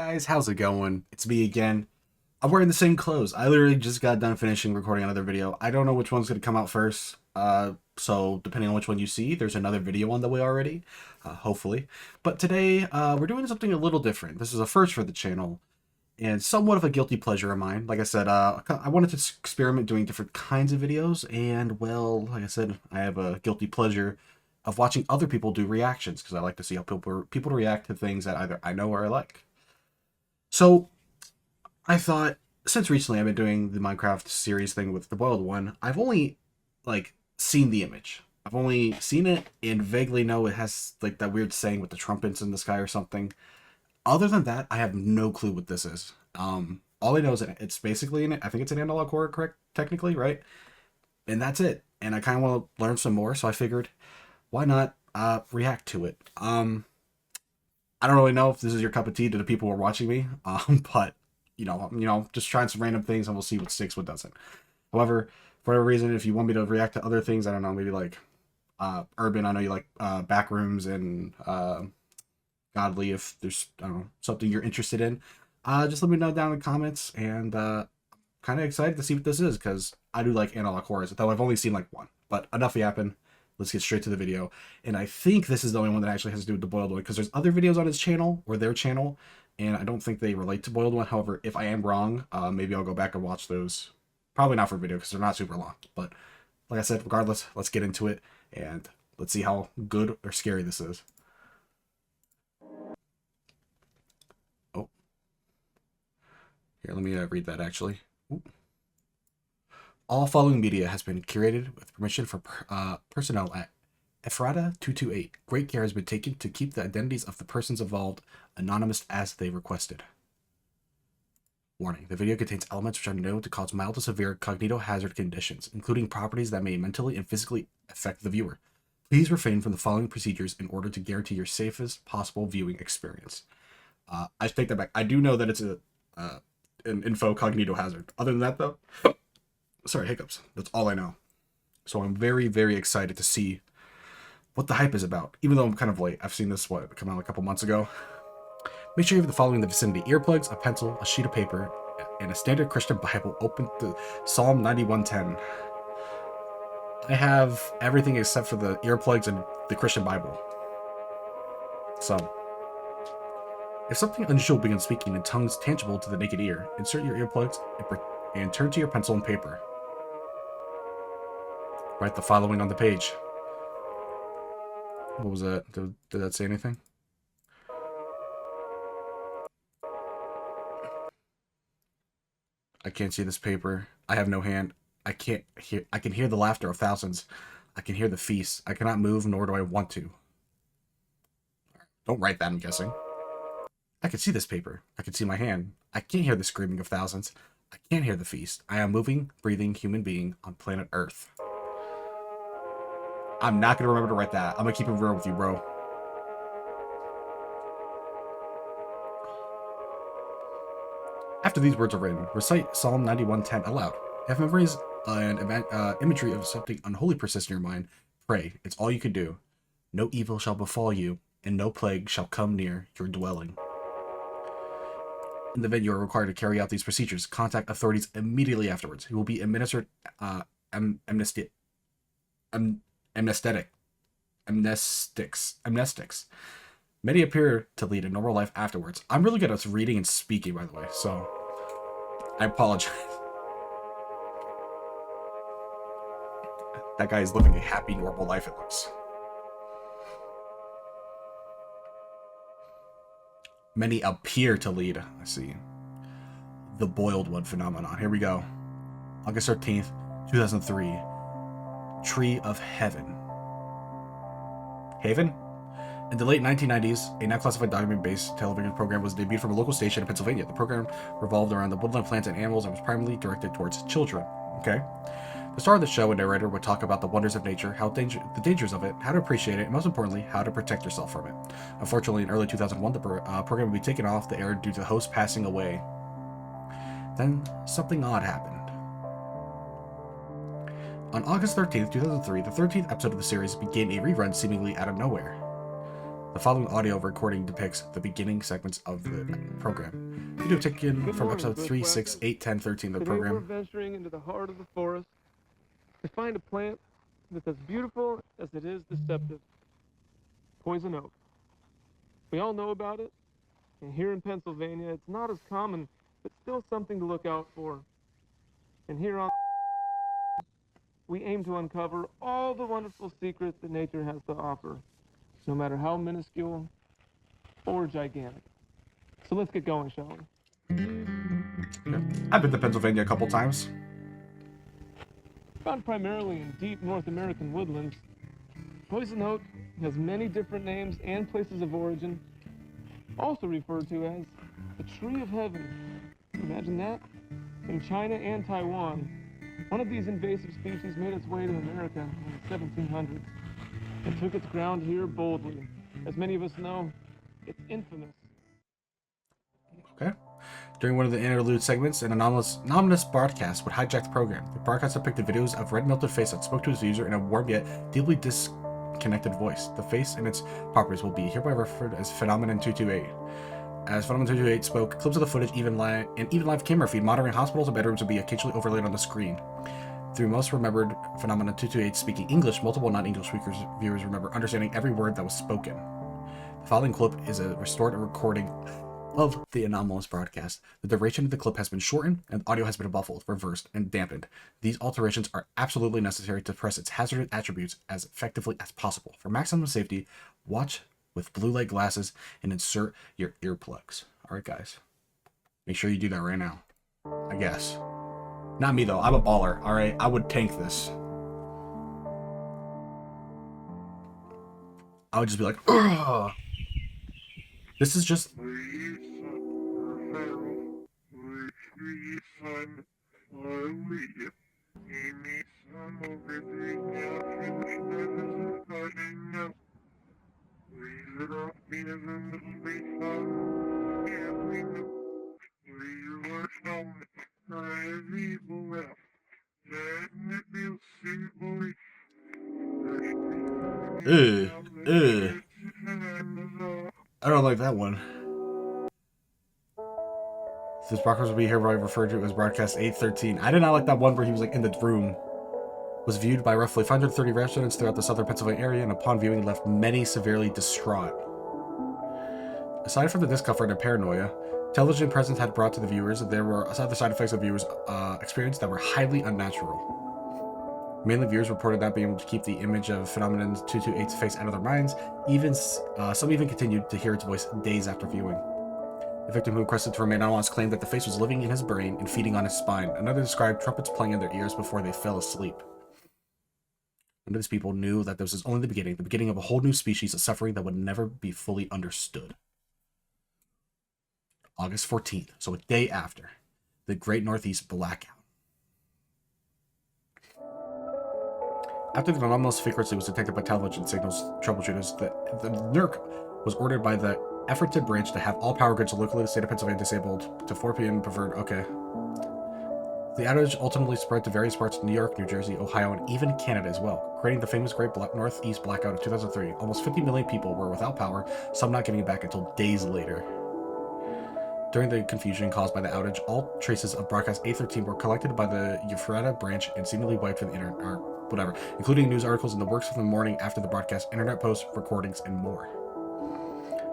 guys, how's it going? It's me again. I'm wearing the same clothes. I literally just got done finishing recording another video. I don't know which one's gonna come out first. So depending on which one you see, there's another video on the way already, hopefully. But today, we're doing something a little different. This is a first for the channel, and somewhat of a guilty pleasure of mine. Like I said, I wanted to experiment doing different kinds of videos, and well, like I said, I have a guilty pleasure of watching other people do reactions because I like to see how people react to things that either I know or I like. So I thought, since recently I've been doing the Minecraft series thing with the Boiled One, I've only like seen the image. I've only seen it and vaguely know it has like that weird saying with the trumpets in the sky or something. Other than that, I have no clue what this is. All I know is that it's basically I think it's an analog horror, correct? Technically, right? And that's it. And I kind of want to learn some more, so I figured, why not react to it? I don't really know if this is your cup of tea to the people who are watching me, but just trying some random things and we'll see what sticks, what doesn't. However, for whatever reason, if you want me to react to other things, I don't know, maybe like Urban, I know you like Backrooms and Godly, if there's, I don't know, something you're interested in, just let me know down in the comments, and kind of excited to see what this is, because I do like analog horrors, though I've only seen like one. But enough yapping. Let's get straight to the video. And I think this is the only one that actually has to do with the Boiled One, because there's other videos on his channel, or their channel, and I don't think they relate to Boiled One. However, if I am wrong, maybe I'll go back and watch those. Probably not for video, because they're not super long. But like I said, regardless, let's get into it, and let's see how good or scary this is. Oh. Here, let me read that, actually. Ooh. All following media has been curated with permission from personnel at Ephrata 228. Great care has been taken to keep the identities of the persons involved anonymous as they requested. Warning: the video contains elements which are known to cause mild to severe cognitohazard conditions, including properties that may mentally and physically affect the viewer. Please refrain from the following procedures in order to guarantee your safest possible viewing experience. I take that back. I do know that it's an info cognitohazard. Other than that, though, sorry, hiccups. That's all I know. So I'm very, very excited to see what the hype is about, even though I'm kind of late. I've seen this, come out a couple months ago. Make sure you have the following in the vicinity: earplugs, a pencil, a sheet of paper, and a standard Christian Bible open to Psalm 91:10. I have everything except for the earplugs and the Christian Bible. So, if something unusual begins speaking in tongues tangible to the naked ear, insert your earplugs and turn to your pencil and paper. Write the following on the page. What was that? Did that say anything? I can't see this paper. I have no hand. I can't hear. I can hear the laughter of thousands. I can hear the feast. I cannot move, nor do I want to. Don't write that, I'm guessing. I can see this paper. I can see my hand. I can't hear the screaming of thousands. I can't hear the feast. I am a moving, breathing human being on planet Earth. I'm not going to remember to write that. I'm going to keep it real with you, bro. After these words are written, recite Psalm 91:10 aloud. If memories and imagery of something unholy persist in your mind, pray. It's all you can do. No evil shall befall you, and no plague shall come near your dwelling. In the event you are required to carry out these procedures, contact authorities immediately afterwards, who will be administered amnestics. Many appear to lead a normal life afterwards. I'm really good at reading and speaking, by the way, so I apologize. That guy is living a happy, normal life, it looks. Many appear to lead. I see. The Boiled One phenomenon. Here we go. August 13th, 2003. Tree of Heaven. Haven? In the late 1990s, a now classified documentary-based television program was debuted from a local station in Pennsylvania. The program revolved around the woodland plants and animals and was primarily directed towards children. Okay? The star of the show and narrator would talk about the wonders of nature, the dangers of it, how to appreciate it, and most importantly, how to protect yourself from it. Unfortunately, in early 2001, the program would be taken off the air due to the host passing away. Then, something odd happened. On August 13th, 2003, the 13th episode of the series began a rerun seemingly out of nowhere. The following audio recording depicts the beginning segments of the program. Video taken from episode 3, 6, 8, 10, 13 of the program. Today we're venturing into the heart of the forest to find a plant that's as beautiful as it is deceptive. Poison oak. We all know about it, and here in Pennsylvania it's not as common, but still something to look out for. And here on we aim to uncover all the wonderful secrets that nature has to offer, no matter how minuscule or gigantic. So let's get going, shall we? Yeah. I've been to Pennsylvania a couple times. Found primarily in deep North American woodlands, poison oak has many different names and places of origin, also referred to as the tree of heaven. Imagine that? In China and Taiwan, one of these invasive species made its way to America in the 1700s and took its ground here boldly. As many of us know, it's infamous. Okay. During one of the interlude segments, an anonymous broadcast would hijack the program. The broadcast depicted videos of red melted face that spoke to its user in a warm yet deeply disconnected voice. The face and its properties will be hereby referred as Phenomenon 228. As Phenomenon 228 spoke, clips of the footage, even live camera feed monitoring hospitals and bedrooms would be occasionally overlaid on the screen. Through most remembered Phenomenon 228 speaking English, multiple non-English viewers remember understanding every word that was spoken. The following clip is a restored recording of the anomalous broadcast. The duration of the clip has been shortened, and audio has been muffled, reversed, and dampened. These alterations are absolutely necessary to suppress its hazardous attributes as effectively as possible. For maximum safety, watch with blue light glasses and insert your earplugs. Alright guys, make sure you do that right now. I guess. Not me though, I'm a baller, alright? I would tank this. I would just be like, ugh. This is just... I don't like that one. This broadcast will be hereby referred to as broadcast 813. I did not like that one where he was like in the room. Was viewed by roughly 530 residents throughout the southern Pennsylvania area, and upon viewing left many severely distraught. Aside from the discomfort and paranoia, television presence had brought to the viewers, there were other side effects of viewers experienced that were highly unnatural. Mainly viewers reported not being able to keep the image of Phenomenon 228's face out of their minds. Some even continued to hear its voice days after viewing. The victim who requested to remain anonymous claimed that the face was living in his brain and feeding on his spine. Another described trumpets playing in their ears before they fell asleep. None of these people knew that this was only the beginning of a whole new species of suffering that would never be fully understood. August 14th, so a day after, the Great Northeast Blackout. After the anomalous frequency was detected by television signals troubleshooters, the NERC was ordered by the Efforted branch to have all power grids locally in the state of Pennsylvania disabled to 4 p.m. preferred. Okay. The outage ultimately spread to various parts of New York, New Jersey, Ohio, and even Canada as well, creating the famous Great Northeast Blackout of 2003. Almost 50 million people were without power, some not getting it back until days later. During the confusion caused by the outage, all traces of broadcast 813 were collected by the Ephrata branch and seemingly wiped from the internet, or whatever, including news articles in the works from the morning after the broadcast, internet posts, recordings, and more.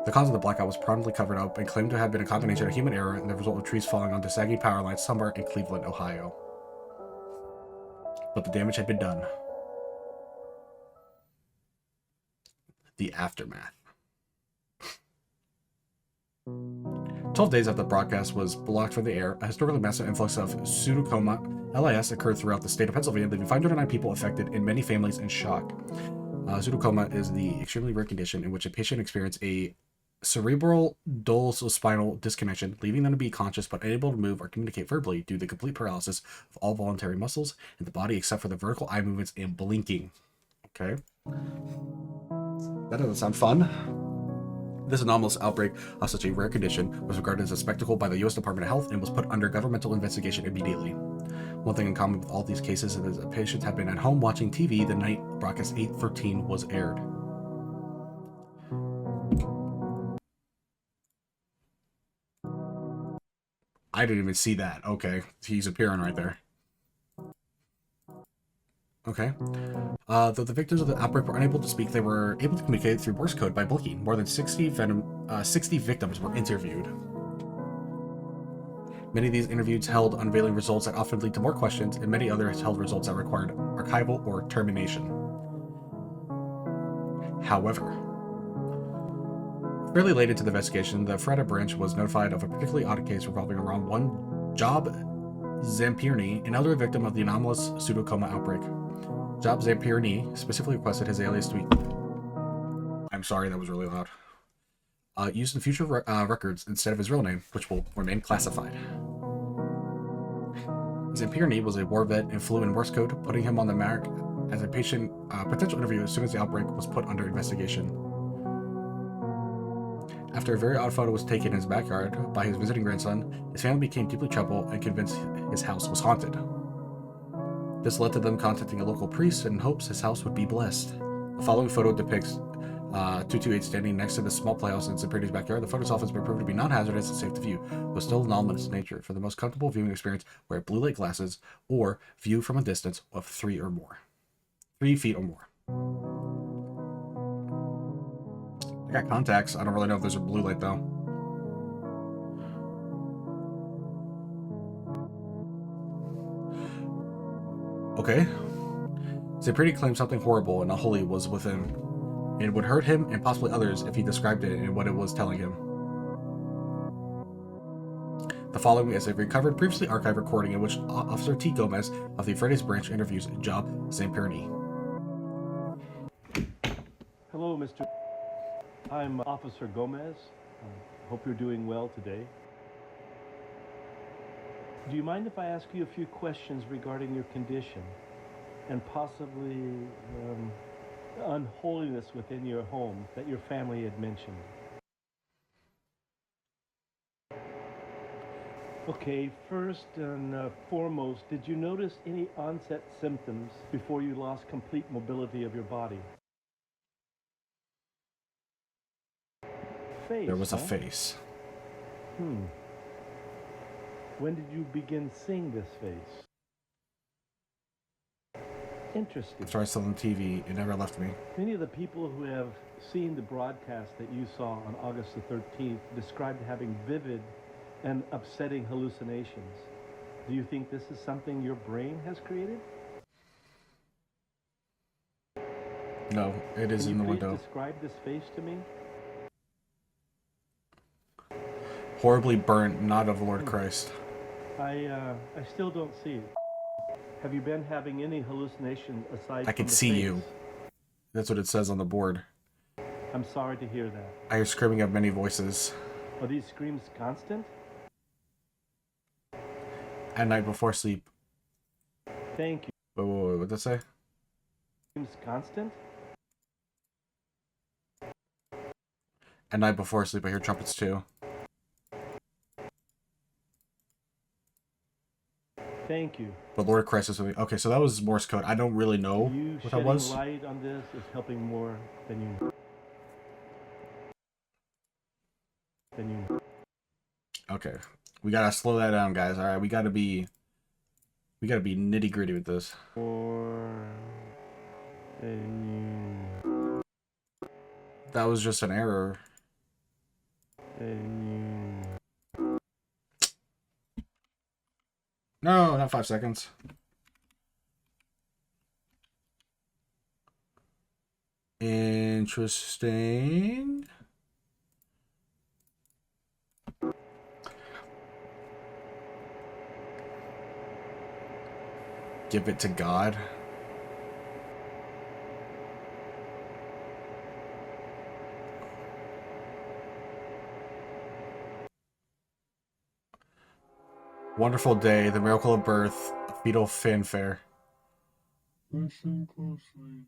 The cause of the blackout was promptly covered up and claimed to have been a combination of human error and the result of trees falling onto sagging power lines somewhere in Cleveland, Ohio. But the damage had been done. The aftermath. 12 days after the broadcast was blocked from the air, a historically massive influx of pseudocoma LIS occurred throughout the state of Pennsylvania, leaving 509 people affected and many families in shock. Pseudocoma is the extremely rare condition in which a patient experiences a cerebral spinal disconnection, leaving them to be conscious but unable to move or communicate verbally due to the complete paralysis of all voluntary muscles in the body except for the vertical eye movements and blinking. Okay. That doesn't sound fun. This anomalous outbreak of such a rare condition was regarded as a spectacle by the U.S. Department of Health and was put under governmental investigation immediately. One thing in common with all these cases is that patients had been at home watching TV the night broadcast 813 was aired. I didn't even see that. Okay, he's appearing right there. Okay. Though the victims of the outbreak were unable to speak, they were able to communicate through Morse code by blinking. More than 60 victims were interviewed. Many of these interviews held unveiling results that often lead to more questions, and many others held results that required archival or termination. However, fairly late into the investigation, the Freda branch was notified of a particularly odd case revolving around one Job Zampirini, an elderly victim of the anomalous pseudocoma outbreak. Job Zampirini specifically requested his alias to be... I'm sorry, that was really loud. Used in future records instead of his real name, which will remain classified. Zampirini was a war vet and fluent in Morse code, putting him on the mark as a potential interview as soon as the outbreak was put under investigation. After a very odd photo was taken in his backyard by his visiting grandson, his family became deeply troubled and convinced his house was haunted. This led to them contacting a local priest in hopes his house would be blessed. The following photo depicts 228 standing next to the small playhouse in Zamperini's backyard. The photos often been proven to be non-hazardous and safe to view, but still anomalous in nature. For the most comfortable viewing experience, wear blue light glasses or view from a distance of 3 feet or more. I got contacts. I don't really know if there's a blue light though. Okay. Zamperini claimed something horrible and unholy was within. It would hurt him and possibly others if he described it and what it was telling him. The following is a recovered, previously archived recording in which Officer T. Gomez of the Freddy's branch interviews Job Zamperini. Hello, Mr. I'm Officer Gomez. Hope you're doing well today. Do you mind if I ask you a few questions regarding your condition and possibly unholiness within your home that your family had mentioned? Okay, first and foremost, did you notice any onset symptoms before you lost complete mobility of your body? Face, There was a face. When did you begin seeing this face? Interesting. After I saw it on TV, it never left me. Many of the people who have seen the broadcast that you saw on August the 13th described having vivid and upsetting hallucinations. Do you think this is something your brain has created? No, it is in the window. Can you please describe this face to me? Horribly burnt, not of Lord Christ. I still don't see it. Have you been having any hallucination aside I can from the see face? you. That's what it says on the board. I'm sorry to hear that. I hear screaming of many voices. Are these screams constant? At night before sleep. Thank you. Wait, what did that say? Screams constant? At night before sleep, I hear trumpets too. Thank you. But Lord Christ is with me. Okay, so that was Morse code. I don't really know You what that was. shedding light on this is helping more than you know. Okay, we gotta slow that down, guys. All right, we gotta be nitty gritty with this. More than you. That was just an error. No, not 5 seconds. Interesting. Give it to God. Wonderful day, the miracle of birth, a fetal fanfare. Listen closely.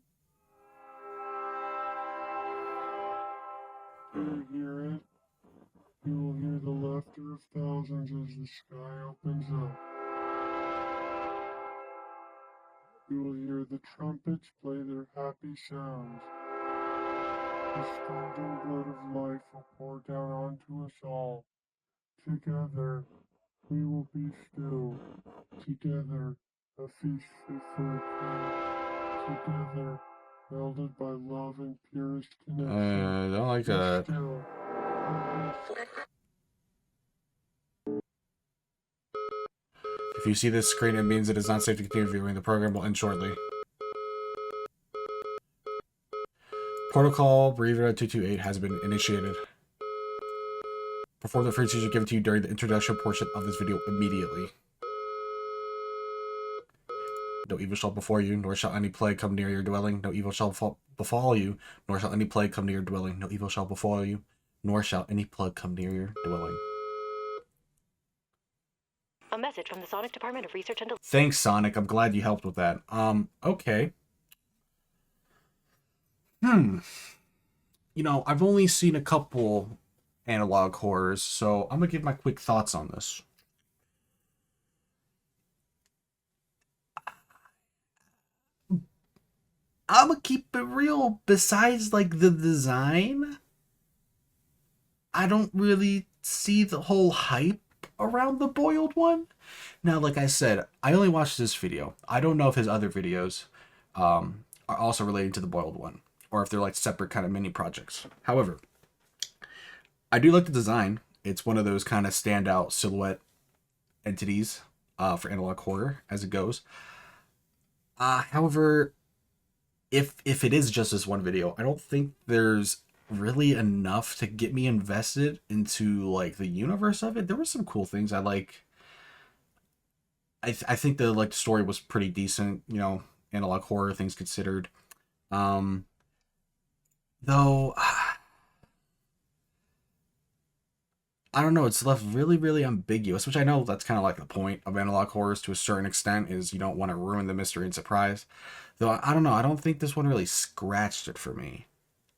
Do you hear it? You will hear the laughter of thousands as the sky opens up. You will hear the trumpets play their happy sounds. The streaming blood of life will pour down onto us all. Together, We will be still. Together, a feast fit for a king. Together, melded by love and purest connection. I don't like Be that. still. If you see this screen, it means it is not safe to continue viewing. The program will end shortly. Protocol Breeder 228 has been initiated. Perform the free procedure given to you during the introduction portion of this video immediately. No evil shall befall you, nor shall any plague come near your dwelling. No evil shall befall you, nor shall any plague come near your dwelling. No evil shall befall you, nor shall any plague come near your dwelling. A message from the Sonic Department of Research and... Thanks, Sonic. I'm glad you helped with that. Okay. You know, I've only seen a couple analog horrors, so I'm gonna give my quick thoughts on this. I'm gonna keep it real. Besides, like, the design, I don't really see the whole hype around the boiled one. Now, like I said, I only watched this video. I don't know if his other videos are also related to the boiled one, or if they're like separate kind of mini projects. However, I do like the design. It's one of those kind of standout silhouette entities for analog horror as it goes. However, if it is just this one video, I don't think there's really enough to get me invested into like the universe of it. There were some cool things I like. I think the like story was pretty decent, you know, analog horror things considered. Though I don't know, it's left really, really ambiguous, which I know that's kind of like the point of analog horrors to a certain extent, is you don't want to ruin the mystery and surprise. Though I don't know, I don't think this one really scratched it for me.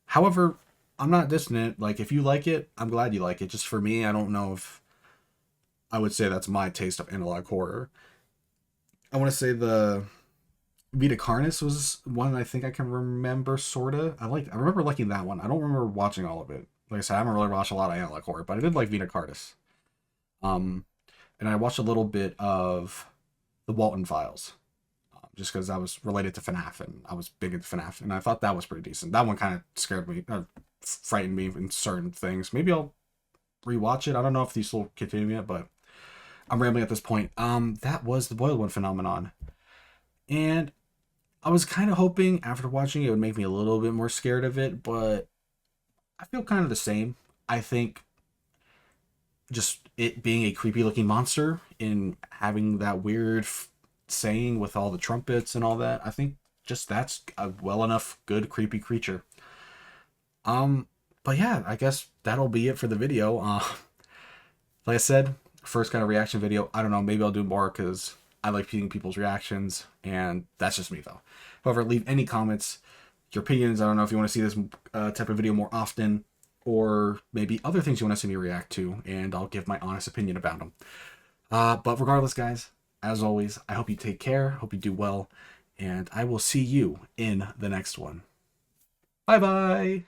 However, I'm not dissonant. Like, if you like it, I'm glad you like it. Just for me, I don't know if I would say that's my taste of analog horror. I want to say the Vita Carnis was one I think I can remember, sorta. I remember liking that one. I don't remember watching all of it. Like I said, I haven't really watched a lot of analog horror, but I did like Vita Carnis. And I watched a little bit of the Walton Files, just because I was related to FNAF, and I was big into FNAF, and I thought that was pretty decent. That one kind of scared me, frightened me in certain things. Maybe I'll rewatch it. I don't know if these will continue yet, but I'm rambling at this point. That was the Boiled One phenomenon. And I was kind of hoping after watching it would make me a little bit more scared of it, but I feel kind of the same. I think just it being a creepy looking monster and having that weird saying with all the trumpets and all that, I think just that's a well enough good creepy creature. But yeah, I guess that'll be it for the video. Like I said, first kind of reaction video. I don't know, maybe I'll do more because I like seeing people's reactions, and that's just me though. However, leave any comments, your opinions. I don't know if you want to see this type of video more often, or maybe other things you want to see me react to, and I'll give my honest opinion about them. But regardless, guys, as always, I hope you take care, hope you do well, and I will see you in the next one. Bye-bye!